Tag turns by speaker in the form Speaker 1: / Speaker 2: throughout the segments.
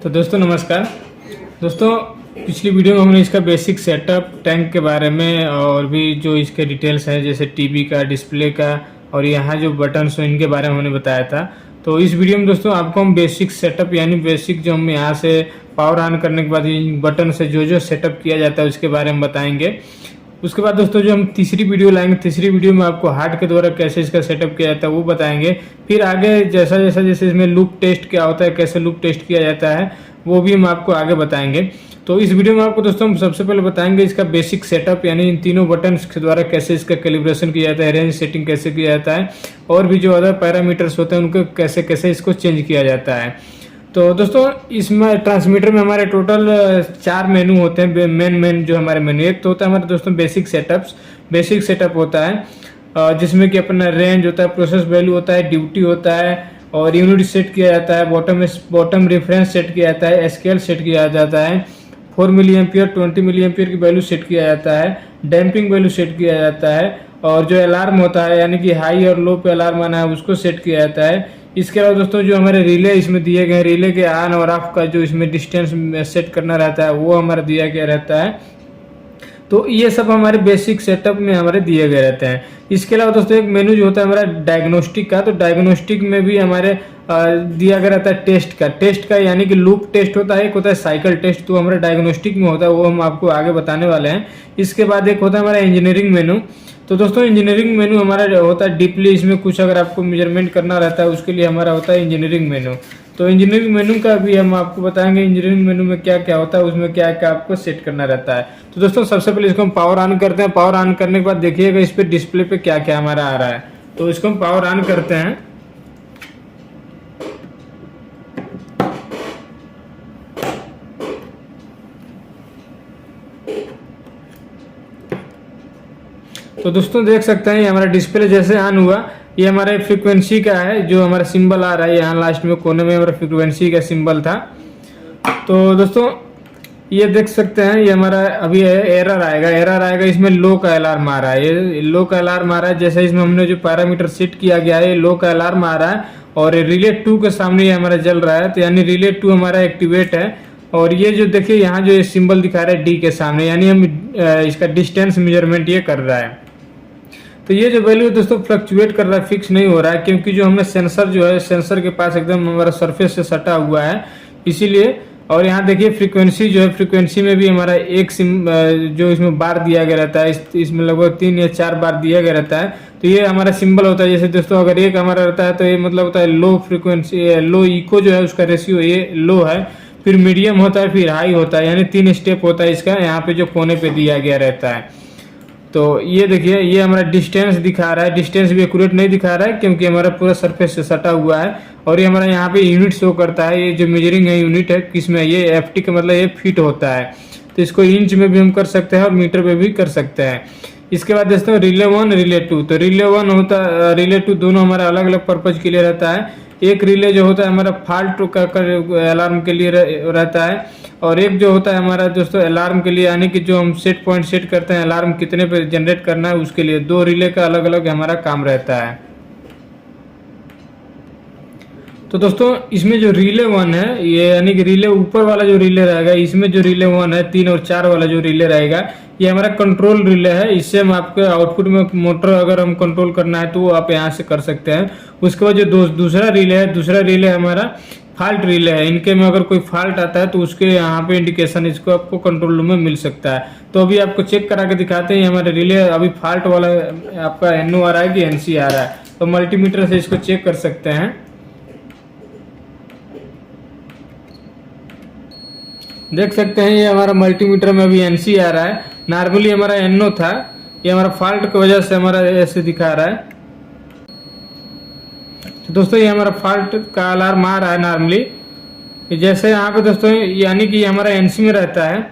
Speaker 1: तो दोस्तों नमस्कार। दोस्तों पिछली वीडियो में हमने इसका बेसिक सेटअप, टैंक के बारे में और भी जो इसके डिटेल्स हैं जैसे टीवी का, डिस्प्ले का और यहाँ जो बटन्स हैं इनके बारे में हमने बताया था। तो इस वीडियो में दोस्तों आपको हम बेसिक सेटअप यानी बेसिक जो हम यहाँ से पावर ऑन करने के बाद इन बटन से जो सेटअप किया जाता है उसके बारे में बताएंगे। उसके बाद दोस्तों जो हम तीसरी वीडियो लाएंगे, तीसरी वीडियो में आपको हार्ड के द्वारा कैसे इसका सेटअप किया जाता है वो बताएंगे। फिर आगे जैसे इसमें लूप टेस्ट क्या होता है, कैसे लूप टेस्ट किया जाता है वो भी हम आपको आगे बताएंगे। तो इस वीडियो में आपको दोस्तों हम सबसे पहले बताएंगे इसका बेसिक सेटअप यानी इन तीनों बटन्स के द्वारा कैसे इसका कैलिब्रेशन किया जाता है, रेंज सेटिंग कैसे किया जाता है और भी जो अदर पैरामीटर्स होते हैं उनको कैसे कैसे इसको चेंज किया जाता है। तो दोस्तों इसमें ट्रांसमीटर में हमारे टोटल 4 मेनू होते हैं। मेन जो हमारे मेनू, एक तो होता है हमारे दोस्तों बेसिक सेटअप होता है जिसमें कि अपना रेंज होता है, प्रोसेस वैल्यू होता है, ड्यूटी होता है और यूनिट सेट किया जाता है, बॉटम रेफरेंस सेट किया जाता है, स्केल सेट किया जाता है, 4 मिली एम्पियर 20 मिली एम्पियर की वैल्यू सेट किया जाता है, डैम्पिंग वैल्यू सेट किया जाता है और जो अलार्म होता है यानी कि हाई और लो पे अलार्म आना है उसको सेट किया जाता है। इसके अलावा दोस्तों जो हमारे रिले इसमें दिए गए हैं, रिले के ऑन और ऑफ का जो इसमें डिस्टेंस सेट करना रहता है वो हमारा दिया गया रहता है। तो ये सब हमारे बेसिक सेटअप में हमारे दिए गए रहते हैं। इसके अलावा दोस्तों एक मेनू जो होता है हमारा डायग्नोस्टिक का, तो डायग्नोस्टिक में भी हमारे दिया गया रहता है टेस्ट का यानी कि लूप टेस्ट होता है, एक होता है साइकिल टेस्ट, तो हमारे डायग्नोस्टिक में होता है वो हम आपको आगे बताने वाले हैं। इसके बाद एक होता है हमारा इंजीनियरिंग मेनू। तो दोस्तों इंजीनियरिंग मेनू हमारा होता है डीपली, इसमें कुछ अगर आपको मेजरमेंट करना रहता है उसके लिए हमारा होता है इंजीनियरिंग मेनू। तो इंजीनियरिंग मेनू का भी हम आपको बताएंगे इंजीनियरिंग मेनू में क्या क्या होता है, उसमें क्या क्या आपको सेट करना रहता है। तो दोस्तों सबसे पहले इसको हम पावर ऑन करते हैं। पावर ऑन करने के बाद देखिएगा इस पे डिस्प्ले पे क्या क्या हमारा आ रहा है। तो इसको हम पावर ऑन करते हैं। तो दोस्तों देख सकते हैं ये हमारा डिस्प्ले जैसे ऑन हुआ, ये हमारे फ्रीक्वेंसी का है जो हमारा सिंबल आ रहा है, यहाँ लास्ट में कोने में हमारा फ्रीक्वेंसी का सिंबल था। तो दोस्तों ये देख सकते हैं ये हमारा अभी एरर आएगा, इसमें लो का अलार्म आ रहा है, ये लो का अलार्म आ रहा है। जैसे इसमें हमने जो पैरामीटर सेट किया गया है लो का अलार्म आ रहा है और रिले 2 के सामने ये हमारा जल रहा है, तो यानी रिले 2 हमारा एक्टिवेट है। और ये जो देखिए यहाँ जो ये सिंबल दिखा रहा है डी के सामने यानी हम इसका डिस्टेंस मेजरमेंट ये कर रहा है। तो ये जो वैल्यू दोस्तों फ्लक्चुएट कर रहा है, फिक्स नहीं हो रहा है क्योंकि जो हमने सेंसर जो है सेंसर के पास एकदम हमारा सरफेस से सटा हुआ है इसीलिए। और यहाँ देखिए फ्रीक्वेंसी जो है, फ्रीक्वेंसी में भी हमारा एक जो इसमें बार दिया गया रहता है, इसमें लगभग 3 या 4 बार दिया गया रहता है। तो ये हमारा सिंबल होता है। जैसे दोस्तों अगर एक हमारा रहता है तो ये मतलब होता है लो फ्रीक्वेंसी, लो इको जो है उसका रेशियो ये लो है, फिर मीडियम होता है, फिर हाई होता है, यानी 3 स्टेप होता है इसका, यहाँ पे जो कोने पे दिया गया रहता है। तो ये देखिए ये हमारा डिस्टेंस दिखा रहा है, डिस्टेंस भी एक्यूरेट नहीं दिखा रहा है क्योंकि हमारा पूरा सरफेस से सटा हुआ है। और ये हमारा यहाँ पे यूनिट शो करता है, ये जो मेजरिंग है यूनिट है किसमें, ये एफटी का मतलब ये फीट होता है। तो इसको इंच में भी हम कर सकते हैं और मीटर में भी कर सकते हैं। इसके बाद दोस्तों रिले 1 रिले 2, तो रिले 1 होता है, रिले 2 दोनों हमारा अलग अलग पर्पज के लिए रहता है। एक रिले जो होता है हमारा फॉल्ट का अलार्म के लिए रहता है और एक जो होता है हमारा दोस्तों अलार्म के लिए यानी कि जो हम सेट पॉइंट सेट करते हैं अलार्म कितने पे जनरेट करना है उसके लिए। 2 रिले का अलग अलग हमारा काम रहता है। तो दोस्तों इसमें जो रिले 1 है ये यानी कि रिले ऊपर वाला जो रिले रहेगा, इसमें जो रिले 1 है 3 और 4 वाला जो रिले रहेगा ये हमारा कंट्रोल रिले है। इससे हम आपके आउटपुट में मोटर अगर हम कंट्रोल करना है तो आप यहाँ से कर सकते हैं। उसके बाद जो दूसरा रिले हमारा फॉल्ट रिले है। इनके में अगर कोई फॉल्ट आता है तो उसके यहाँ पे इंडिकेशन इसको आपको कंट्रोल रूम में मिल सकता है। तो अभी आपको चेक करा के दिखाते हैं हमारे रिले अभी फॉल्ट वाला आपका NO आ रहा है कि NC आ रहा है। तो मल्टीमीटर से इसको चेक कर सकते हैं। देख सकते हैं ये हमारा मल्टीमीटर में अभी NC आ रहा है, नॉर्मली हमारा NO था, ये हमारा फॉल्ट की वजह से हमारा ऐसे दिखा रहा है। तो दोस्तों ये हमारा फॉल्ट का अलार्म आ रहा है नॉर्मली। जैसे यहाँ पे दोस्तों यानी कि ये हमारा NC में रहता है,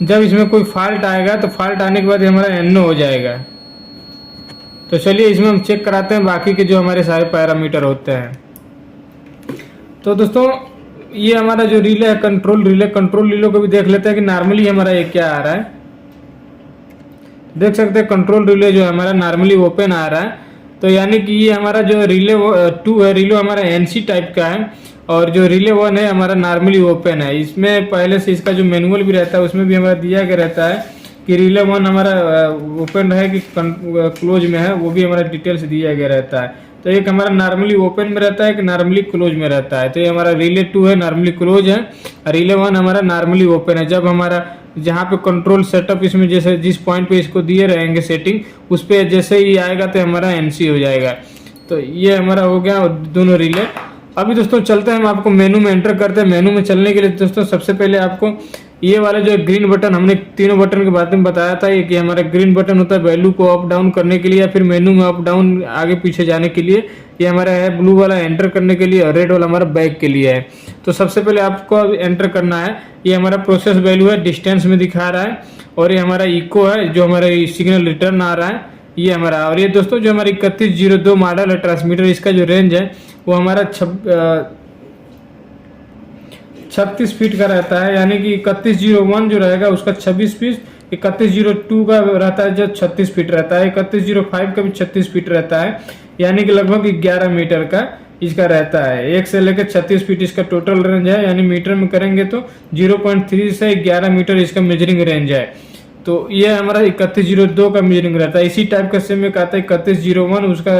Speaker 1: जब इसमें कोई फॉल्ट आएगा तो फॉल्ट आने के बाद हमारा NO हो जाएगा। तो चलिए इसमें हम चेक कराते हैं बाकी के जो हमारे सारे पैरामीटर होते हैं। तो दोस्तों ये हमारा जो रिले है कंट्रोल रिले को भी देख लेते हैं कि नॉर्मली हमारा ये क्या आ रहा है। देख सकते हैं कंट्रोल रिले जो है हमारा नॉर्मली ओपन आ रहा है। तो यानी कि ये हमारा जो रिले 2 है, रिले हमारा NC टाइप का है और जो रिले 1 है हमारा नॉर्मली ओपन है। इसमें पहले से इसका जो मैनुअल भी रहता है उसमें भी हमारा दिया गया रहता है कि रिले 1 हमारा ओपन है कि क्लोज में है, वो भी हमारा डिटेल्स दिया गया रहता है। तो एक हमारा नॉर्मली ओपन में रहता है, एक नॉर्मली क्लोज में रहता है। तो ये हमारा रिले 2 है नॉर्मली क्लोज है, और रिले 1 हमारा नॉर्मली ओपन है। जब हमारा जहाँ पे कंट्रोल सेटअप इसमें जैसे जिस पॉइंट पे इसको दिए रहेंगे सेटिंग, उस पर जैसे ही आएगा तो हमारा एनसी हो जाएगा। तो ये हमारा हो गया दोनों रिले। अभी दोस्तों चलते हैं, हम आपको मेनू में एंटर करते हैं। मेनू में चलने के लिए दोस्तों सबसे पहले आपको ये वाला जो ग्रीन बटन, हमने तीनों बटन के बारे में बताया था कि हमारा ग्रीन बटन होता है वैल्यू को अप डाउन करने के लिए या फिर मेनू में अप डाउन आगे पीछे जाने के लिए। ये हमारा है ब्लू वाला एंटर करने के लिए, और रेड वाला हमारा बैक के लिए है। तो सबसे पहले आपको अब एंटर करना है, ये हमारा प्रोसेस वैल्यू है, डिस्टेंस में दिखा रहा है, और ये हमारा इको है जो हमारा सिग्नल रिटर्न आ रहा है ये हमारा। और ये दोस्तों जो हमारी 3102 मॉडल है ट्रांसमीटर, इसका जो रेंज है वो हमारा 36 फीट का रहता है, यानी कि 3101 जो रहेगा उसका 26 फीट, 3102 का रहता है जो 36 फीट रहता है, 3105 का भी 36 फीट रहता है, यानी कि लगभग 11 मीटर का इसका रहता है। 1 से लेकर 36 फीट इसका टोटल रेंज है, यानी मीटर में करेंगे तो 0.3 से 11 मीटर इसका मेजरिंग रेंज है। तो ये हमारा 3102 का मेजरिंग रहता है। इसी टाइप का सेम एक आता है 3101, उसका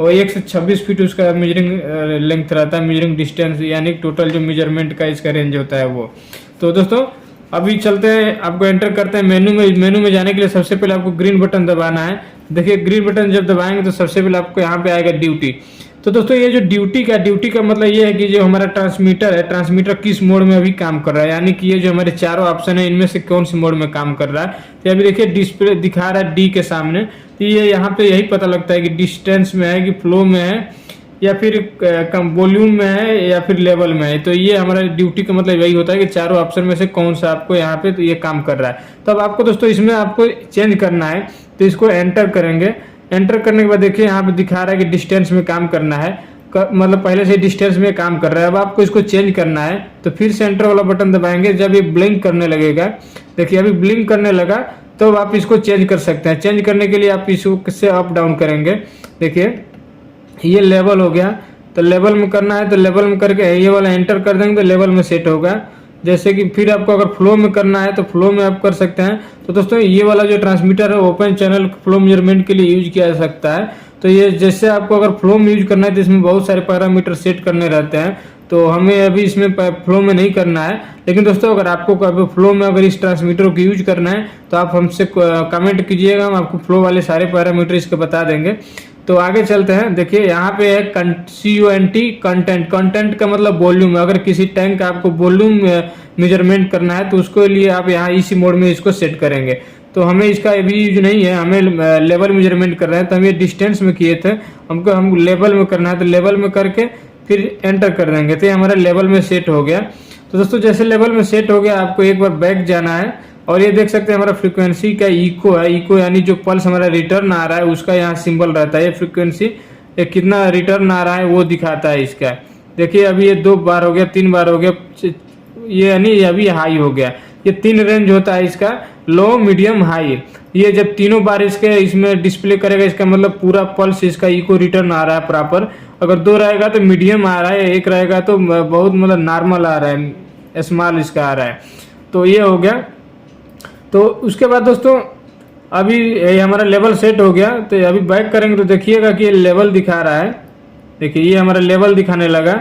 Speaker 1: 1 से 26 फीट उसका मेजरिंग लेंथ रहता है, मेजरिंग डिस्टेंस, यानी टोटल जो मेजरमेंट का इसका रेंज होता है वो। तो दोस्तों अभी चलते हैं, आपको एंटर करते हैं मेनू में। मेनू में जाने के लिए सबसे पहले आपको ग्रीन बटन दबाना है। देखिए ग्रीन बटन जब दबाएंगे तो सबसे पहले आपको यहाँ पे आएगा ड्यूटी। तो दोस्तों ये जो ड्यूटी का मतलब ये है कि जो हमारा ट्रांसमीटर है, ट्रांसमीटर किस मोड में अभी काम कर रहा है, यानी कि ये जो हमारे चारों ऑप्शन है इनमें से कौन से मोड में काम कर रहा है। तो अभी देखिए डिस्प्ले दिखा रहा है डी के सामने, तो ये यहाँ पे यही पता लगता है कि डिस्टेंस में है कि फ्लो में है या फिर कम वॉल्यूम में है या फिर लेवल में है। तो ये हमारा ड्यूटी का मतलब यही होता है कि चारों ऑप्शन में से कौन सा आपको यहाँ पे तो ये काम कर रहा है। तो अब आपको दोस्तों इसमें आपको चेंज करना है, तो इसको एंटर करेंगे। एंटर करने के बाद देखिए यहाँ पे दिखा रहा है कि डिस्टेंस में काम करना है, मतलब पहले से डिस्टेंस में काम कर रहा है। अब आपको इसको चेंज करना है तो फिर से एंटर वाला बटन दबाएंगे। जब ये ब्लिंक करने लगेगा, देखिए अभी ब्लिंक करने लगा, तो आप इसको चेंज कर सकते हैं। चेंज करने के लिए आप इसको किससे अप डाउन करेंगे। देखिए ये लेवल हो गया, तो लेवल में करना है तो लेवल में करके ये वाला एंटर कर देंगे तो लेवल में सेट होगा। जैसे कि फिर आपको अगर फ्लो में करना है तो फ्लो में आप कर सकते हैं। तो दोस्तों ये वाला जो ट्रांसमीटर है ओपन चैनल फ्लो मेजरमेंट के लिए यूज किया जा सकता है। तो ये जैसे आपको अगर फ्लो में यूज करना है तो इसमें बहुत सारे पैरामीटर सेट करने रहते हैं, तो हमें अभी इसमें फ्लो में नहीं करना है। लेकिन दोस्तों अगर आपको कभी फ्लो में अगर इस ट्रांसमीटर को यूज करना है तो आप हमसे कमेंट कीजिएगा, हम आपको फ्लो वाले सारे पैरामीटर इसके बता देंगे। तो आगे चलते हैं। देखिए यहाँ पे है CUNT कंटेंट। कंटेंट का मतलब वॉल्यूम। अगर किसी टैंक का आपको वॉल्यूम मेजरमेंट करना है तो उसके लिए आप यहाँ इसी मोड में इसको सेट करेंगे। तो हमें इसका अभी यूज नहीं है, हमें लेवल मेजरमेंट कर रहे हैं, तो हम ये डिस्टेंस में किए थे, हम लेवल में करना है तो लेवल में करके फिर एंटर कर देंगे तो ये हमारा लेवल में सेट हो गया। तो दोस्तों जैसे लेवल में सेट हो गया आपको एक बार बैक जाना है, और ये देख सकते हैं हमारा फ्रीक्वेंसी का इको है। इको यानी जो पल्स हमारा रिटर्न आ रहा है उसका यहाँ सिंबल रहता है। ये फ्रीक्वेंसी कितना रिटर्न आ रहा है वो दिखाता है इसका। देखिए अभी ये 2 बार हो गया, 3 बार हो गया, ये यानी अभी हाई हो गया। ये 3 रेंज होता है इसका, लो मीडियम हाई। ये जब तीनों बार इसमें डिस्प्ले करेगा इसका मतलब पूरा पल्स इसका इको रिटर्न आ रहा है प्रॉपर। अगर 2 रहेगा तो मीडियम आ रहा है, 1 रहेगा तो बहुत मतलब नॉर्मल आ रहा है, स्मॉल इसका आ रहा है। तो ये हो गया। तो उसके बाद दोस्तों अभी हमारा लेवल सेट हो गया, तो अभी बैक करेंगे तो देखिएगा कि ये लेवल दिखा रहा है। देखिए ये हमारा लेवल दिखाने लगा,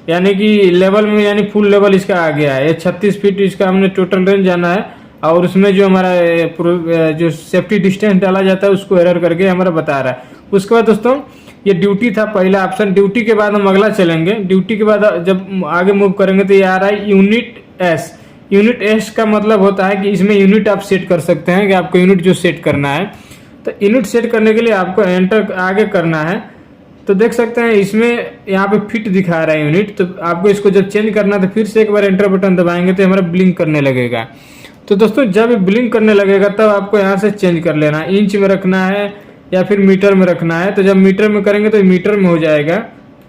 Speaker 1: यानी कि लेवल में यानी फुल लेवल इसका आ गया है। ये 36 फीट इसका हमने टोटल रेंज जाना है, और उसमें जो हमारा जो सेफ्टी डिस्टेंस डाला जाता है उसको एरर करके हमारा बता रहा है। उसके बाद दोस्तों ये ड्यूटी था पहला ऑप्शन। ड्यूटी के बाद हम अगला चलेंगे। ड्यूटी के बाद जब आगे मूव करेंगे तो ये आ रहा है यूनिट एस। यूनिट एस का मतलब होता है कि इसमें यूनिट आप सेट कर सकते हैं कि आपको यूनिट जो सेट करना है। तो यूनिट सेट करने के लिए आपको एंटर आगे करना है। तो देख सकते हैं इसमें यहाँ पे फिट दिखा रहा है यूनिट। तो आपको इसको जब चेंज करना है तो फिर से एक बार एंटर बटन दबाएंगे तो हमारा ब्लिंक करने लगेगा। तो दोस्तों जब ब्लिंक करने लगेगा तब आपको यहाँ से चेंज कर लेना है, इंच में रखना है या फिर मीटर में रखना है। तो जब मीटर में करेंगे तो मीटर में हो जाएगा।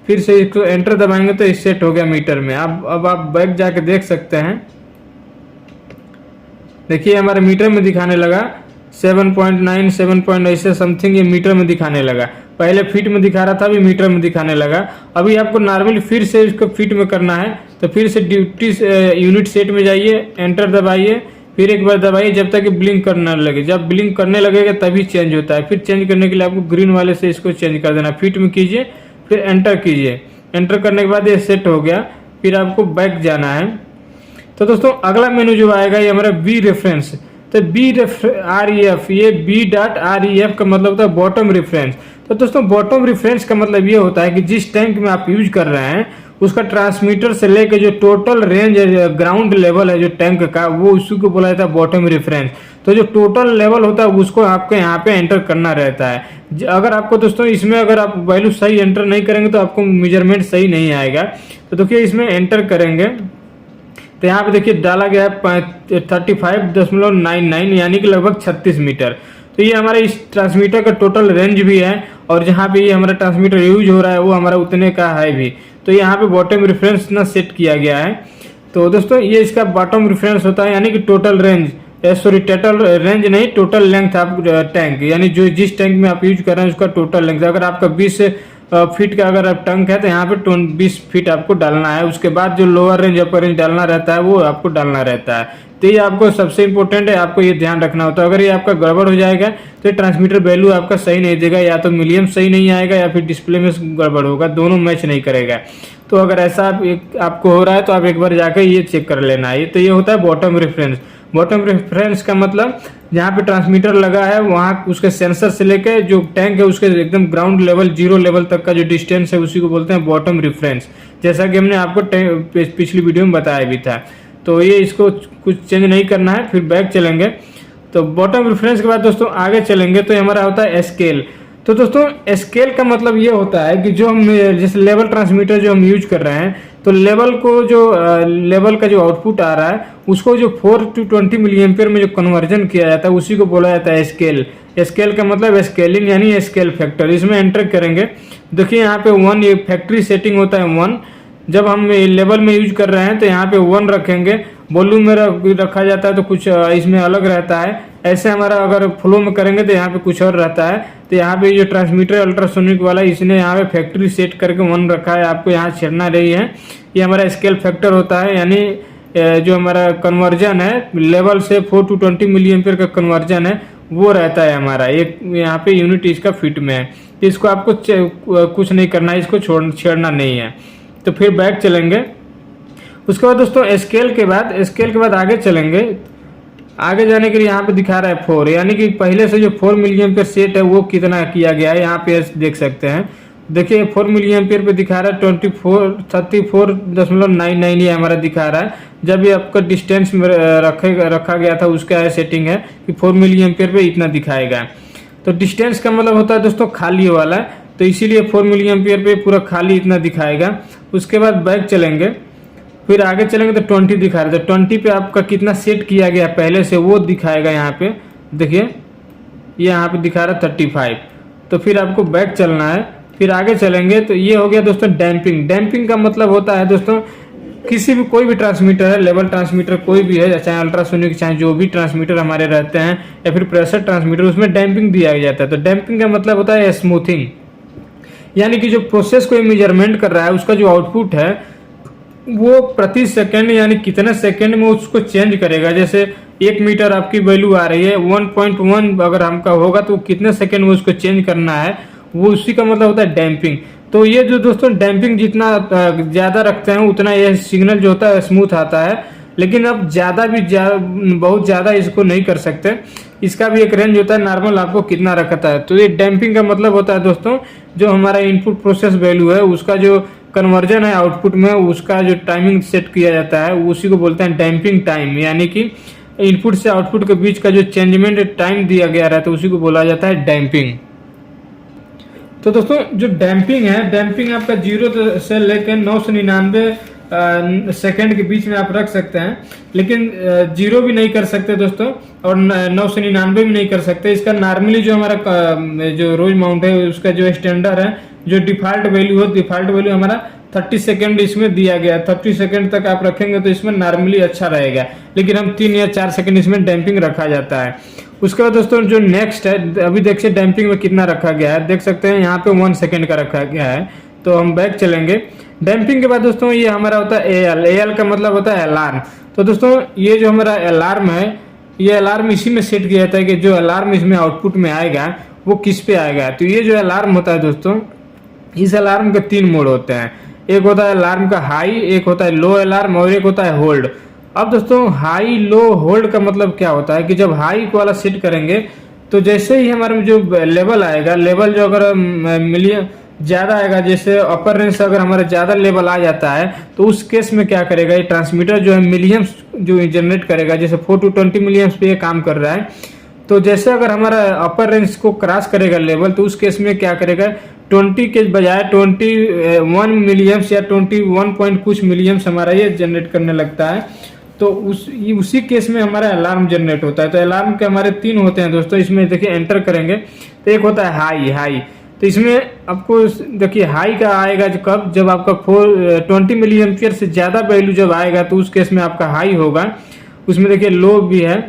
Speaker 1: फिर से इसको एंटर दबाएंगे तो सेट हो गया मीटर में। अब आप बैक जाके देख सकते हैं। देखिए हमारे मीटर में दिखाने लगा 7.9 7 ऐसे समथिंग ये मीटर में दिखाने लगा। पहले फीट में दिखा रहा था, अभी मीटर में दिखाने लगा। अभी आपको नॉर्मली फिर से इसको फीट में करना है, तो फिर से ड्यूटी यूनिट सेट में जाइए, एंटर दबाइए, फिर एक बार दबाइए जब तक कि ब्लिंक करने लगे। जब ब्लिंक करने लगेगा तभी चेंज होता है। फिर चेंज करने के लिए आपको ग्रीन वाले से इसको चेंज कर देना, फीट में कीजिए, फिर एंटर कीजिए। एंटर करने के बाद ये सेट हो गया, फिर आपको बैक जाना है। तो दोस्तों अगला मेनू जो आएगा ये हमारा बी रेफरेंस। तो BREF, ये B.REF का मतलब होता है बॉटम रेफरेंस। तो दोस्तों बॉटम रेफरेंस का मतलब ये होता है कि जिस टैंक में आप यूज कर रहे हैं उसका ट्रांसमीटर से लेकर जो टोटल रेंज ग्राउंड लेवल है जो टैंक का, वो उसी को बोला जाता है बॉटम रेफरेंस। तो जो टोटल लेवल होता है उसको आपको यहाँ पे एंटर करना रहता है। अगर आपको दोस्तों इसमें अगर आप वैल्यू सही एंटर नहीं करेंगे तो आपको मेजरमेंट सही नहीं आएगा। तो देखिए इसमें एंटर करेंगे तो यहाँ पे देखिए डाला गया है 35.99 यानी कि लगभग 36 मीटर। तो ये हमारा इस ट्रांसमीटर का टोटल रेंज भी है, और जहाँ पे ये हमारा ट्रांसमीटर यूज हो रहा है वो हमारा उतने का है भी। तो यहाँ पे बॉटम रेफरेंस ना सेट किया गया है। तो दोस्तों ये इसका बॉटम रेफरेंस होता है, यानी कि total range, sorry total range नहीं, टोटल लेंथ आप टैंक, यानी जो जिस टैंक में आप यूज कर रहे हैं उसका टोटल लेंथ। अगर आपका 20 फीट का अगर आप टैंक है तो यहाँ पे 20 फीट आपको डालना है। उसके बाद जो लोअर रेंज अपर रेंज डालना रहता है वो आपको डालना रहता है। तो ये आपको सबसे इंपॉर्टेंट है, आपको ये ध्यान रखना होता है। अगर ये आपका गड़बड़ हो जाएगा तो ये ट्रांसमीटर वैल्यू आपका सही नहीं देगा, या तो मिलियन सही नहीं आएगा या फिर डिस्प्ले में गड़बड़ होगा, दोनों मैच नहीं करेगा। तो अगर ऐसा आपको हो रहा है तो आप एक बार जाकर ये चेक कर लेना है। तो ये होता है बॉटम रेफरेंस। बॉटम रेफरेंस का मतलब जहाँ पे ट्रांसमीटर लगा है वहाँ उसके सेंसर से लेकर जो टैंक है उसके एकदम ग्राउंड लेवल, जीरो लेवल तक का जो डिस्टेंस है उसी को बोलते हैं बॉटम रेफरेंस, जैसा कि हमने आपको पिछली वीडियो में बताया भी था। तो ये इसको कुछ चेंज नहीं करना है। फिर बैक चलेंगे तो बॉटम रेफरेंस के बाद दोस्तों आगे चलेंगे तो हमारा होता है स्केल। तो दोस्तों स्केल का मतलब ये होता है कि जो हम जैसे लेवल ट्रांसमीटर जो हम यूज कर रहे हैं, तो लेवल को जो लेवल का जो आउटपुट आ रहा है उसको जो 4 to 20 मिली एम्पियर में जो कन्वर्जन किया जाता है उसी को बोला जाता है स्केल। स्केल का मतलब स्केलिंग यानी स्केल फैक्टर। इसमें एंटर करेंगे, देखिए यहाँ पे 1, ये फैक्ट्री सेटिंग होता है 1। जब हम लेवल में यूज कर रहे हैं तो यहाँ पे 1 रखेंगे। वॉल्यूम में रखा जाता है तो कुछ इसमें अलग रहता है। ऐसे हमारा अगर फ्लो में करेंगे तो यहाँ पे कुछ और रहता है। तो यहाँ पे जो ट्रांसमीटर अल्ट्रासोनिक वाला इसने यहाँ पे फैक्ट्री सेट करके 1 रखा है, आपको यहाँ छेड़ना नहीं है। ये हमारा स्केल फैक्टर होता है, यानी जो हमारा कन्वर्जन है लेवल से 4 to 20 मिली एम्पियर का कन्वर्जन है वो रहता है हमारा। एक यहाँ पे यूनिट इसका फीट में है। तो इसको आपको कुछ नहीं करना है, इसको छेड़ना नहीं है। तो फिर बैक चलेंगे। उसके बाद दोस्तों स्केल के बाद आगे चलेंगे। आगे जाने के लिए यहाँ पे दिखा रहा है 4, यानी कि पहले से जो 4 मिली एम्पियर सेट है वो कितना किया गया है यहाँ पे देख सकते हैं। देखिए 4 मिली एम्पियर पे दिखा रहा है 34.99 ये हमारा दिखा रहा है। जब ये आपका डिस्टेंस में रखा गया था उसका सेटिंग है कि 4 मिली एम्पियर पे इतना दिखाएगा। तो डिस्टेंस का मतलब होता है दोस्तों खाली वाला, तो इसीलिए 4 मिली एम्पियर पे पूरा खाली इतना दिखाएगा। उसके बाद बैक चलेंगे, फिर आगे चलेंगे तो 20 दिखा रहा है। तो 20 पे आपका कितना सेट किया गया पहले से वो दिखाएगा यहाँ पे। देखिए यहाँ पे दिखा रहा है 35। तो फिर आपको बैक चलना है, फिर आगे चलेंगे तो ये हो गया दोस्तों डैम्पिंग। डैम्पिंग का मतलब होता है दोस्तों किसी भी कोई भी ट्रांसमीटर है, लेवल ट्रांसमीटर कोई भी है, चाहे अल्ट्रासोनिक चाहे जो भी ट्रांसमीटर हमारे रहते हैं या फिर प्रेशर ट्रांसमीटर, उसमें डैम्पिंग दिया जाता है। तो डैम्पिंग का मतलब होता है स्मूथिंग, यानी कि जो प्रोसेस कोई मेजरमेंट कर रहा है उसका जो आउटपुट है वो प्रति सेकंड यानी कितने सेकंड में उसको चेंज करेगा। जैसे 1 मीटर आपकी वैल्यू आ रही है 1.1 अगर हमका होगा तो कितने सेकंड में उसको चेंज करना है, वो उसी का मतलब होता है डैम्पिंग। तो ये जो दोस्तों डैम्पिंग जितना ज़्यादा रखते हैं उतना ये सिग्नल जो होता है स्मूथ आता है। लेकिन अब बहुत ज़्यादा इसको नहीं कर सकते, इसका भी एक रेंज होता है नॉर्मल आपको कितना रखता है। तो ये डैम्पिंग का मतलब होता है दोस्तों जो हमारा इनपुट प्रोसेस वैल्यू है उसका जो कन्वर्जन है आउटपुट में उसका जो टाइमिंग सेट किया जाता है उसी को बोलते हैं डैम्पिंग टाइम, यानी कि इनपुट से आउटपुट के बीच का जो चेंजमेंट टाइम दिया गया रहता है उसी को बोला जाता है डैम्पिंग। तो दोस्तों जो डैम्पिंग है, डैम्पिंग आपका 0 से लेकर 9 से 99 सेकेंड के बीच में आप रख सकते हैं, लेकिन 0 भी नहीं कर सकते दोस्तों और 9 से 99 भी नहीं कर सकते। इसका नॉर्मली जो हमारा जो रोज माउंट है उसका जो स्टैंडर्ड है जो डिफॉल्ट वैल्यू हो, डिफॉल्ट वैल्यू हमारा 30 सेकंड इसमें दिया गया, 30 सेकंड तक आप रखेंगे तो इसमें नॉर्मली अच्छा रहेगा, लेकिन हम 3 या 4 सेकंड इसमें डैंपिंग रखा जाता है। उसके बाद दोस्तों जो नेक्स्ट है, अभी देखिए डैंपिंग में कितना रखा गया है, देख सकते हैं यहाँ पे 1 सेकंड का रखा गया है। तो हम बैक चलेंगे। डैंपिंग के बाद दोस्तों ये हमारा होता है एएल। एएल का मतलब होता है अलार्म। तो दोस्तों ये जो हमारा अलार्म है, ये अलार्म इसी में सेट किया जाता है कि जो अलार्म इसमें आउटपुट में आएगा वो किस पे आएगा। तो ये जो अलार्म होता है दोस्तों, इस अलार्म के 3 मोड होते हैं। एक होता है अलार्म का हाई, एक होता है लो अलार्म और एक होता है होल्ड। अब दोस्तों हाई लो होल्ड का मतलब क्या होता है कि जब हाई वाला सेट करेंगे तो जैसे ही हमारे में जो लेवल आएगा, लेवल जो अगर मिलियन ज़्यादा आएगा, जैसे अपर रेंज से अगर हमारा ज़्यादा लेवल आ जाता है तो उस केस में क्या करेगा, ये ट्रांसमीटर जो है मिलियम्स जो जनरेट करेगा, जैसे 4 to 20 मिलियम्स पे ये काम कर रहा है। तो जैसे अगर हमारा अपर रेंज को क्रॉस करेगा लेवल, तो उस केस में क्या करेगा, 20 के बजाय 21 मिलियम्स या 21 पॉइंट कुछ मिलियम्स हमारा ये जनरेट करने लगता है। तो उसी केस में हमारा अलार्म जनरेट होता है। तो अलार्म के हमारे 3 होते हैं दोस्तों। इसमें देखिए एंटर करेंगे तो एक होता है हाई। तो इसमें आपको देखिए हाई का आएगा कब, जब आपका 20 मिली एम्पियर से ज़्यादा वैल्यू जब आएगा तो उस केस में आपका हाई होगा। उसमें देखिए लो भी है।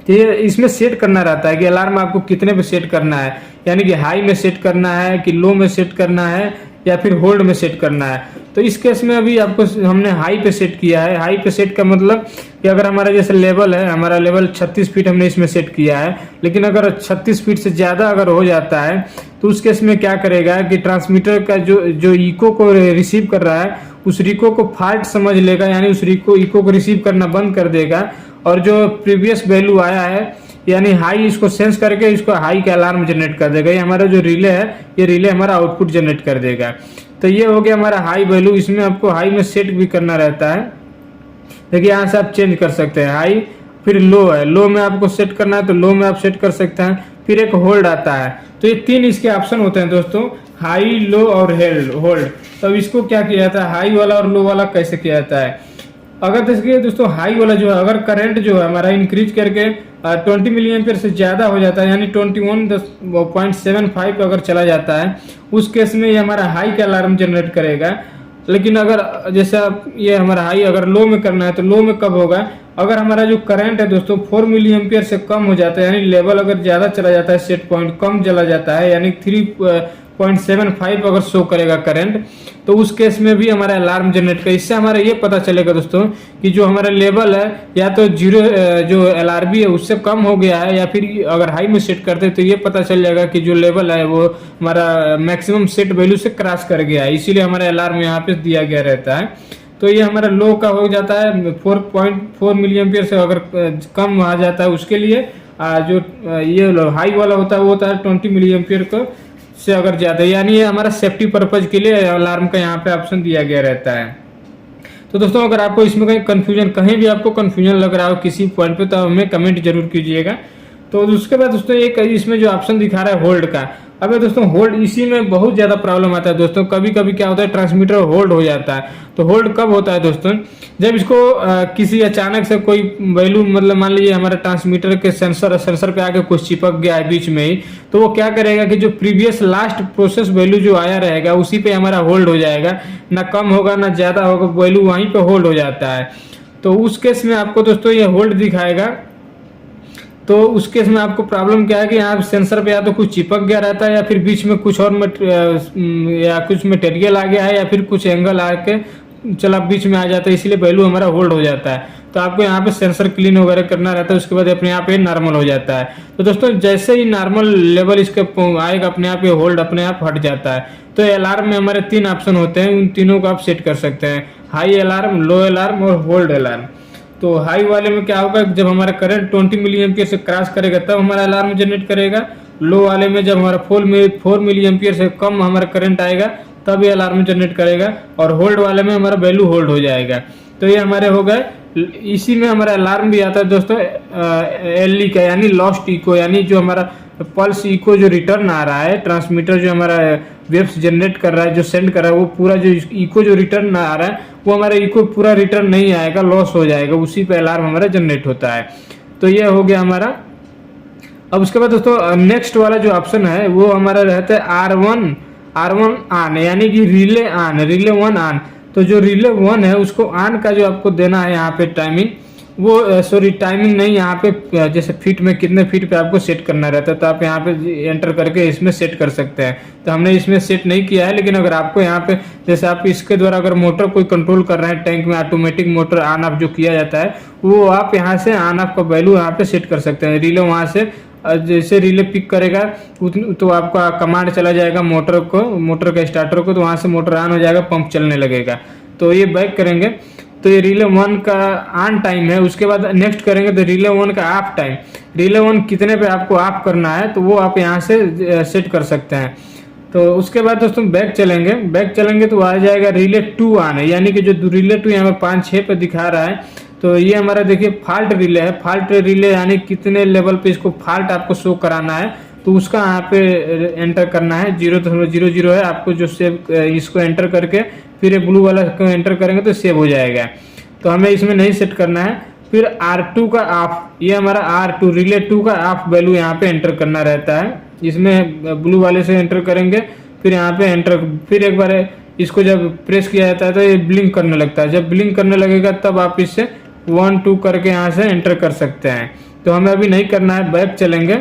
Speaker 1: तो ये इसमें सेट करना रहता है कि अलार्म आपको कितने पे सेट करना है, यानी कि हाई में सेट करना है कि लो में सेट करना है या फिर होल्ड में सेट करना है। तो इस केस में अभी आपको हमने हाई पे सेट किया है। हाई पे सेट का मतलब कि अगर हमारा जैसे लेवल है, हमारा लेवल 36 फीट हमने इसमें सेट किया है, लेकिन अगर 36 फीट से ज़्यादा अगर हो जाता है तो उस केस में क्या करेगा कि ट्रांसमीटर का जो इको को रिसीव कर रहा है उस इको को फाल्ट समझ लेगा, यानी उस इको को रिसीव करना बंद कर देगा और जो प्रीवियस वैल्यू आया है यानी हाई, इसको सेंस करके इसको हाई का अलार्म जनरेट कर देगा। ये हमारा जो रिले है, ये रिले हमारा आउटपुट जनरेट कर देगा। तो ये हो गया हमारा हाई वैल्यू। इसमें आपको हाई में सेट भी करना रहता है। देखिए यहाँ से आप चेंज कर सकते हैं हाई, फिर लो है, लो में आपको सेट करना है तो लो में आप सेट कर सकते हैं। फिर एक होल्ड आता है। तो ये 3 इसके ऑप्शन होते हैं दोस्तों, हाई लो और होल्ड। तो इसको क्या किया जाता है, हाई वाला और लो वाला कैसे किया जाता है। अगर देखिए दोस्तों हाई वाला जो है, अगर करंट जो है हमारा इंक्रीज करके 20 मिली एम्पियर से ज़्यादा हो जाता है, यानी 21.75 अगर चला जाता है, उस केस में ये हमारा हाई का अलार्म जनरेट करेगा। लेकिन अगर जैसे ये हमारा हाई अगर लो में करना है तो लो में कब होगा, अगर हमारा जो करंट है दोस्तों 4 मिली एम्पियर से कम हो जाता है, यानी लेवल अगर ज़्यादा चला जाता है, सेट पॉइंट कम चला जाता है, यानी 3.75 अगर शो करेगा करंट, तो उस केस में भी हमारा अलार्म जनरेट करेगा। इससे हमारा ये पता चलेगा दोस्तों कि जो हमारा लेवल है या तो जीरो जो LRB है उससे कम हो गया है, या फिर अगर हाई में सेट करते हैं तो ये पता चल जाएगा कि जो लेवल है वो हमारा मैक्सिमम सेट वैल्यू से क्रॉस कर गया है, इसीलिए हमारा अलार्म यहाँ पे दिया गया रहता है। तो ये हमारा लो का हो जाता है 4.4 मिली एम्पियर से अगर कम आ जाता है उसके लिए। जो ये हाई वाला होता है वो होता है 20 मिली एम्पियर को से अगर ज़्यादा, यानी ये हमारा सेफ्टी पर्पज के लिए अलार्म का यहाँ पे ऑप्शन दिया गया रहता है। तो दोस्तों अगर आपको इसमें कहीं भी आपको कन्फ्यूजन लग रहा हो किसी पॉइंट पे, तो हमें कमेंट जरूर कीजिएगा। तो उसके बाद दोस्तों एक इसमें जो ऑप्शन दिखा रहा है होल्ड का, अब दोस्तों होल्ड, इसी में बहुत ज़्यादा प्रॉब्लम आता है दोस्तों। कभी कभी क्या होता है ट्रांसमीटर होल्ड हो जाता है। तो होल्ड कब होता है दोस्तों, जब इसको किसी अचानक से कोई वैल्यू, मतलब मान लीजिए हमारे ट्रांसमीटर के सेंसर पे आके कुछ चिपक गया है बीच में ही, तो वो क्या करेगा कि जो प्रीवियस लास्ट प्रोसेस वैल्यू जो आया रहेगा उसी पे हमारा होल्ड हो जाएगा, ना कम होगा ना ज़्यादा होगा, वैल्यू वहीं पे होल्ड हो जाता है। तो उस केस में आपको दोस्तों ये होल्ड दिखाएगा। तो उस केस में आपको प्रॉब्लम क्या है कि यहाँ सेंसर पे या तो कुछ चिपक गया रहता है, या फिर बीच में कुछ और या कुछ मटेरियल आ गया है, या फिर कुछ एंगल आके चला बीच में आ जाता है, इसलिए वैल्यू हमारा होल्ड हो जाता है। तो आपको यहाँ पे सेंसर क्लीन वगैरह करना रहता है, उसके बाद अपने आप ये नॉर्मल हो जाता है। तो दोस्तों जैसे ही नॉर्मल लेवल इसके आएगा अपने आप ये होल्ड अपने आप हट जाता है। तो अलार्म में हमारे 3 ऑप्शन होते हैं, उन तीनों को आप सेट कर सकते हैं, हाई अलार्म, लो अलार्म और होल्ड अलार्म। तो हाई वाले में क्या होगा, जब हमारा करंट 20 मिली एम्पियर से क्रॉस करेगा तब हमारा अलार्म जनरेट करेगा। लो वाले में जब हमारा 4 मिली एम्पियर से कम हमारा करंट आएगा तब ये अलार्म जनरेट करेगा। और होल्ड वाले में हमारा वैल्यू होल्ड हो जाएगा। तो ये हमारे हो गए। इसी में हमारा अलार्म भी आता है दोस्तों LE का, यानी लॉस्ट इको, यानी जो हमारा पल्स इको जो रिटर्न आ रहा है, ट्रांसमीटर जो हमारा वेव्स जनरेट कर रहा है, जो सेंड कर रहा है, वो पूरा जो इको जो रिटर्न आ रहा है वो हमारा इको पूरा रिटर्न नहीं आएगा, लॉस हो जाएगा, उसी पे अलार्म हमारा जनरेट होता है। तो ये हो गया हमारा। अब उसके बाद दोस्तों नेक्स्ट वाला जो ऑप्शन है वो हमारा रहता है R1 R1 ऑन, यानी कि रिले ऑन, रिले 1 ऑन। तो जो रिले 1 है उसको ऑन का जो आपको देना है यहाँ पे टाइमिंग, वो सॉरी टाइमिंग नहीं, यहाँ पे जैसे फीट में कितने फीट पे आपको सेट करना रहता है, तो आप यहाँ पे एंटर करके इसमें सेट कर सकते हैं। तो हमने इसमें सेट नहीं किया है, लेकिन अगर आपको यहाँ पे जैसे आप इसके द्वारा अगर मोटर कोई कंट्रोल कर रहे हैं टैंक में, ऑटोमेटिक मोटर ऑन ऑफ जो किया जाता है, वो आप यहाँ से ऑन ऑफ का वैल्यू यहाँ पे सेट कर सकते हैं। रिले वहाँ से जैसे रिले पिक करेगा तो आपका कमांड चला जाएगा मोटर को, मोटर का स्टार्टर को, तो वहाँ से मोटर ऑन हो जाएगा, पंप चलने लगेगा। तो ये बैक करेंगे तो ये रिले 1 का ऑन टाइम है। उसके बाद नेक्स्ट करेंगे तो रिले 1 का ऑफ टाइम, रिले 1 कितने पे आपको ऑफ करना है तो वो आप यहाँ से सेट कर सकते हैं। तो उसके बाद दोस्तों बैक चलेंगे तो आ जाएगा रिले 2 ऑन है, यानी कि जो रिले 2 यहाँ पर 5-6 पे दिखा रहा है, तो ये हमारा देखिए फॉल्ट रिले है। फॉल्ट रिले यानी कितने लेवल पे इसको फॉल्ट आपको शो कराना है, तो उसका यहाँ पे एंटर करना है। 0.00 है, आपको जो सेव इसको एंटर करके फिर ये ब्लू वाला को एंटर करेंगे तो सेव हो जाएगा। तो हमें इसमें नहीं सेट करना है। फिर R2 का ऑफ, ये हमारा R2 रिले 2 का ऑफ वैल्यू यहाँ पे एंटर करना रहता है। इसमें ब्लू वाले से एंटर करेंगे, फिर यहाँ पे एंटर, फिर एक बार इसको जब प्रेस किया जाता है तो ये ब्लिंक करने लगता है। जब ब्लिंक करने लगेगा तब आप इससे 1-2 करके यहाँ से एंटर कर सकते हैं। तो हमें अभी नहीं करना है, बैक चलेंगे।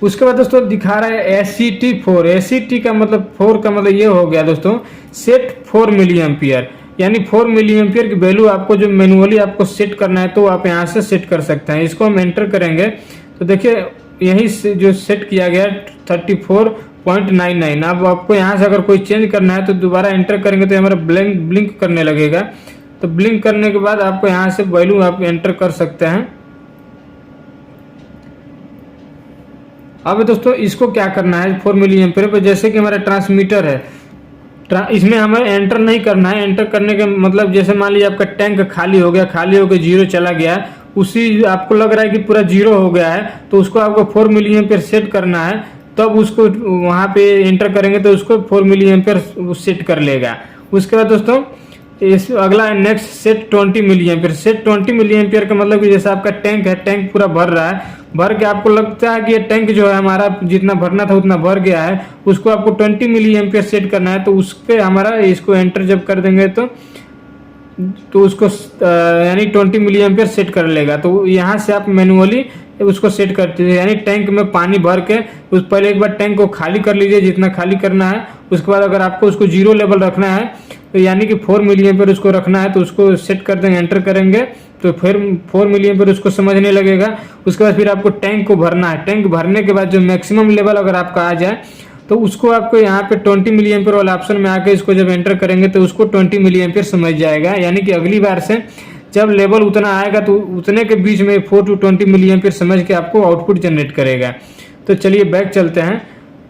Speaker 1: उसके बाद दोस्तों दिखा रहा है ACT4, ACT का मतलब 4 का मतलब ये हो गया दोस्तों सेट 4 मिली एम्पियर, यानी 4 मिली एम्पियर की वैल्यू आपको जो मैनुअली आपको सेट करना है तो आप यहाँ से सेट कर सकते हैं। इसको हम एंटर करेंगे तो देखिए यहीं से जो सेट किया गया 34.99। अब आपको यहाँ से अगर कोई चेंज करना है तो दोबारा एंटर करेंगे तो हमारा ब्लिंक करने लगेगा। तो ब्लिंक करने के बाद आपको यहाँ से वैल्यू आप एंटर कर सकते हैं। अब दोस्तों इसको क्या करना है 4 मिली एम्पियर पर, जैसे कि हमारा ट्रांसमीटर है, इसमें हमें एंटर नहीं करना है। एंटर करने के मतलब जैसे मान लीजिए आपका टैंक खाली हो गया, खाली होकर 0 चला गया, उसी आपको लग रहा है कि पूरा 0 हो गया है, तो उसको आपको 4 मिली एम्पियर सेट करना है। तब उसको वहाँ पे एंटर करेंगे तो उसको 4 मिली एम्पियर सेट कर लेगा। उसके बाद दोस्तों इस अगला next set 20 milliampere. Set 20 milliampere का मतलब कि जैसे आपका टैंक है, टैंक पूरा भर रहा है, भर के आपको लगता है कि ये टैंक जो है हमारा जितना भरना था उतना भर गया है, उसको आपको 20 मिली एम्पियर सेट करना है। तो उस पर हमारा इसको एंटर जब कर देंगे तो उसको यानी 20 मिली एम्पियर सेट कर लेगा। तो यहाँ से आप मैनुअली उसको सेट करते हैं, यानी टैंक में पानी भर के उस पहले एक बार टैंक को खाली कर लीजिए जितना खाली करना है। उसके बाद अगर आपको उसको 0 लेवल रखना है तो यानी कि 4 मिली एम्पियर उसको रखना है, तो उसको सेट कर देंगे, एंटर करेंगे तो फिर 4 मिली एम्पियर उसको समझने लगेगा। उसके बाद फिर आपको टैंक को भरना है। टैंक भरने के बाद जो मैक्सिमम लेवल अगर आपका आ जाए तो उसको आपको यहाँ पे 20 मिली एम्पियर वाला ऑप्शन में आके इसको जब एंटर करेंगे तो उसको 20 मिली एम्पियर समझ जाएगा। यानी कि अगली बार से जब लेवल उतना आएगा तो उतने के बीच में 4 to 20 मिली एम्पियर समझ के आपको आउटपुट जनरेट करेगा। तो चलिए बैक चलते हैं।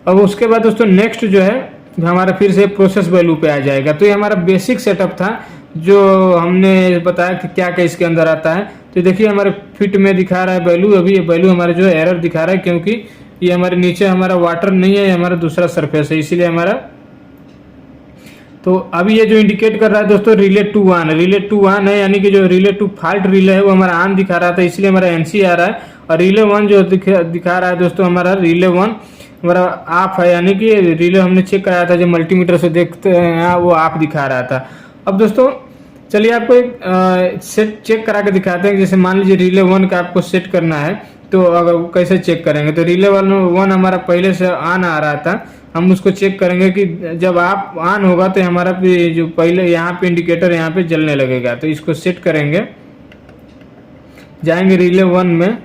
Speaker 1: अब उसके बाद दोस्तों नेक्स्ट जो है हमारा फिर से प्रोसेस वैल्यू पे आ जाएगा। तो ये हमारा बेसिक सेटअप था जो हमने बताया कि क्या क्या इसके अंदर आता है। तो देखिए हमारे फिट में दिखा रहा है वैल्यू, अभी ये वैल्यू हमारा जो है एरर दिखा रहा है क्योंकि ये हमारे नीचे हमारा वाटर नहीं है, ये हमारा दूसरा सरफेस है, इसीलिए हमारा। तो अभी ये जो इंडिकेट कर रहा है दोस्तों रिले 2 ऑन, रिले 2 ऑन है, यानी कि जो रिले 2 फॉल्ट रिले है वो हमारा ऑन दिखा रहा था, इसलिए हमारा NC आ रहा है। और रिले 1 जो दिखा रहा है दोस्तों हमारा रिले 1 हमारा ऑफ है, यानी कि रिले हमने चेक कराया था जो मल्टीमीटर से देखते हैं वो ऑफ दिखा रहा था। अब दोस्तों चलिए आपको एक सेट चेक करा के दिखाते हैं। जैसे मान लीजिए रिले 1 का आपको सेट करना है तो अगर कैसे चेक करेंगे, तो रिले 1 हमारा पहले से ऑन आ रहा था, हम उसको चेक करेंगे कि जब आप ऑन होगा तो हमारा जो पहले यहाँ पे इंडिकेटर यहाँ पे जलने लगेगा। तो इसको सेट करेंगे, जाएंगे रिले 1 में,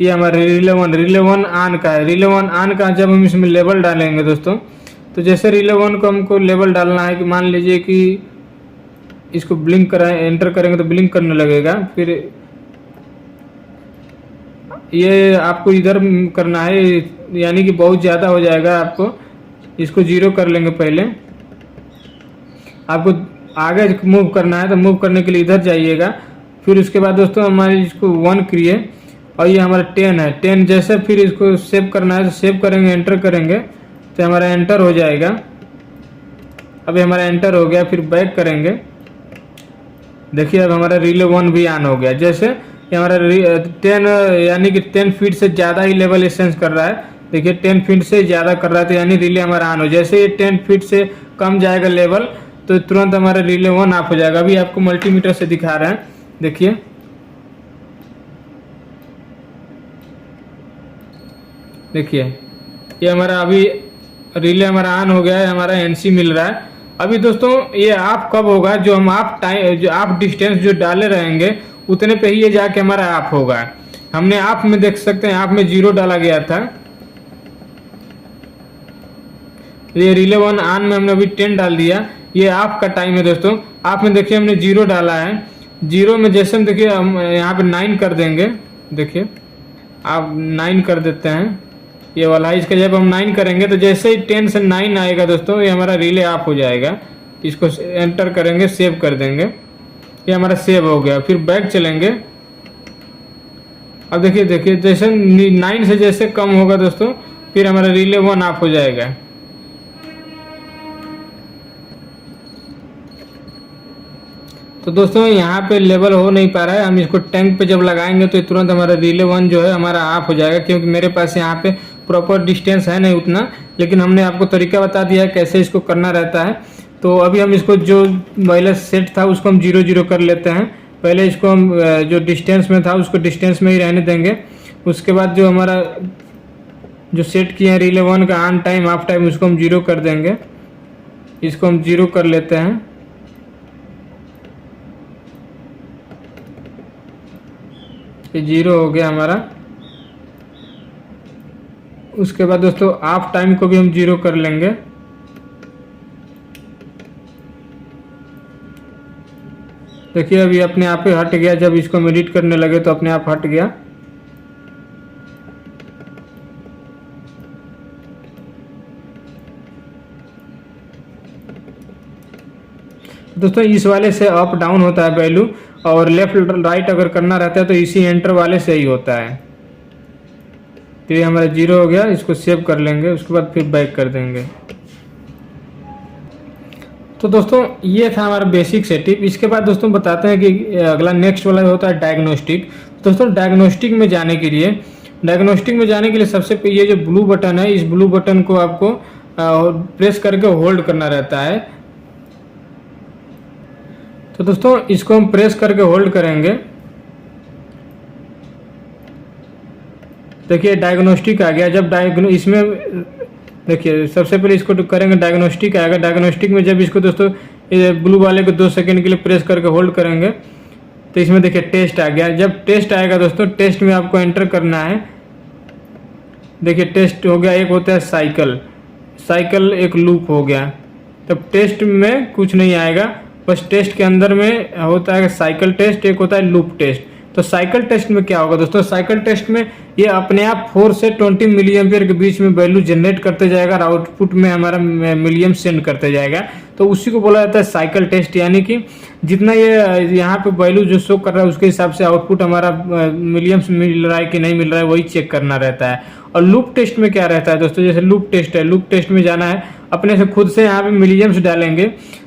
Speaker 1: ये हमारा रिले 1 ऑन का है। रिले 1 ऑन का जब हम इसमें लेवल डालेंगे दोस्तों, तो जैसे रिले 1 को हमको लेवल डालना है कि मान लीजिए कि इसको ब्लिंक कराएं, एंटर करेंगे तो ब्लिंक करने लगेगा। फिर ये आपको इधर करना है, यानी कि बहुत ज़्यादा हो जाएगा, आपको इसको 0 कर लेंगे। पहले आपको आगे मूव करना है तो मूव करने के लिए इधर जाइएगा। फिर उसके बाद दोस्तों हमारे इसको 1 करिए और ये हमारा 10 है, 10 जैसे फिर इसको सेव करना है तो सेव करेंगे, एंटर करेंगे तो हमारा एंटर हो जाएगा। अभी हमारा एंटर हो गया, फिर बैक करेंगे, देखिए अब हमारा रिले 1 भी ऑन हो गया। जैसे ये हमारा 10 यानी कि 10 फीट से ज़्यादा ही लेवल सेंस कर रहा है, देखिए 10 फीट से ज़्यादा कर रहा था, यानी रिले हमारा ऑन हो। जैसे ये 10 फीट से कम जाएगा लेवल तो तुरंत हमारा रिले 1 ऑफ हो जाएगा। अभी आपको मल्टीमीटर से दिखा रहे हैं, देखिए देखिए ये हमारा अभी रिले हमारा ऑन हो गया है, हमारा एनसी मिल रहा है। अभी दोस्तों ये ऑफ कब होगा, जो हम ऑफ टाइम जो ऑफ डिस्टेंस जो डाले रहेंगे उतने पे ही ये जाके हमारा ऑफ होगा। हमने ऑफ में देख सकते हैं, ऑफ में 0 डाला गया था। ये रिले 1 ऑन में हमने अभी 10 डाल दिया, ये ऑफ का टाइम है दोस्तों। ऑफ में देखिए हमने 0 डाला है, 0 में जैसे हम देखिए हम यहाँ पे 9 कर देंगे। देखिए आप 9 कर देते हैं ये वाला, इसका जब हम 9 करेंगे तो जैसे ही 10 से 9 आएगा दोस्तों ये हमारा रिले ऑफ हो जाएगा। इसको एंटर करेंगे, सेव कर देंगे, ये हमारा सेव हो गया। फिर बैक चलेंगे। अब देखिए देखिए जैसे 9 से जैसे कम होगा दोस्तों फिर हमारा रिले 1 ऑफ हो जाएगा। तो दोस्तों यहाँ पे लेवल हो नहीं पा रहा है, हम इसको टैंक पे जब लगाएंगे तो तुरंत हमारा रिले 1 जो है हमारा ऑफ हो जाएगा, क्योंकि मेरे पास यहाँ पे प्रॉपर डिस्टेंस है नहीं उतना। लेकिन हमने आपको तरीका बता दिया है कैसे इसको करना रहता है। तो अभी हम इसको जो पहले सेट था उसको हम 0-0 कर लेते हैं। पहले इसको हम जो डिस्टेंस में था उसको डिस्टेंस में ही रहने देंगे। उसके बाद जो हमारा जो सेट किया है रिले 1 का ऑन टाइम ऑफ टाइम उसको हम 0 कर देंगे। इसको हम 0 कर लेते हैं। ये 0 हो गया हमारा। उसके बाद दोस्तों ऑफ टाइम को भी हम 0 कर लेंगे। देखिए अभी अपने आप ही हट गया, जब इसको हम एडिट करने लगे तो अपने आप हट गया। दोस्तों इस वाले से अप डाउन होता है वैल्यू, और लेफ्ट राइट अगर करना रहता है तो इसी एंटर वाले से ही होता है। तो ये हमारा 0 हो गया, इसको सेव कर लेंगे, उसके बाद फिर बैक कर देंगे। तो दोस्तों ये था हमारा बेसिक सेटअप। इसके बाद दोस्तों बताते हैं कि अगला नेक्स्ट वाला होता है डायग्नोस्टिक। दोस्तों डायग्नोस्टिक में जाने के लिए सबसे पहले ये जो ब्लू बटन है, इस ब्लू बटन को आपको प्रेस करके होल्ड करना रहता है। तो दोस्तों इसको हम प्रेस करके होल्ड करेंगे। देखिए डायग्नोस्टिक आ गया। जब इसमें देखिए सबसे पहले इसको करेंगे, डायग्नोस्टिक आएगा। डायग्नोस्टिक में जब इसको दोस्तों ब्लू वाले को 2 सेकंड के लिए प्रेस करके होल्ड करेंगे तो इसमें देखिए टेस्ट आ गया। जब टेस्ट आएगा दोस्तों, टेस्ट में आपको एंटर करना है। देखिए टेस्ट हो गया, एक होता है साइकिल एक लूप हो गया। तब टेस्ट में कुछ नहीं आएगा, बस टेस्ट के अंदर में होता है साइकिल टेस्ट, एक होता है लूप टेस्ट। तो साइकिल टेस्ट में क्या होगा दोस्तों, साइकिल टेस्ट में ये अपने आप 4 से 20 मिली एम्पियर के बीच में वैल्यू जनरेट करते जाएगा और आउटपुट में हमारा मिलियम सेंड करते जाएगा। तो उसी को बोला जाता है साइकिल टेस्ट, यानी कि जितना ये यहाँ पे वैल्यू जो शो कर रहा है उसके हिसाब से आउटपुट हमारा मिलियम्स मिल रहा है कि नहीं मिल रहा है वही चेक करना रहता है। और लूप टेस्ट में क्या रहता है दोस्तों, जैसे लूप टेस्ट है, लूप टेस्ट में जाना है अपने से खुद से यहाँ पे मिलियम्स डालेंगे,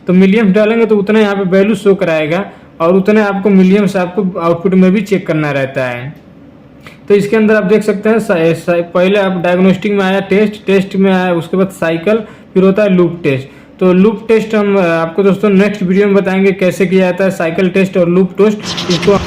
Speaker 1: तो मिलियम्स डालेंगे तो उतना यहाँ पे वैल्यू शो कराएगा और उतने आपको मिलियम्स आपको आउटपुट में भी चेक करना रहता है। तो इसके अंदर आप देख सकते हैं पहले आप डायग्नोस्टिक में आया टेस्ट में आया, उसके बाद साइकिल, फिर होता है लूप टेस्ट। तो लूप टेस्ट हम आपको दोस्तों नेक्स्ट वीडियो में बताएंगे कैसे किया जाता है, साइकिल टेस्ट और लूप टेस्ट। इसको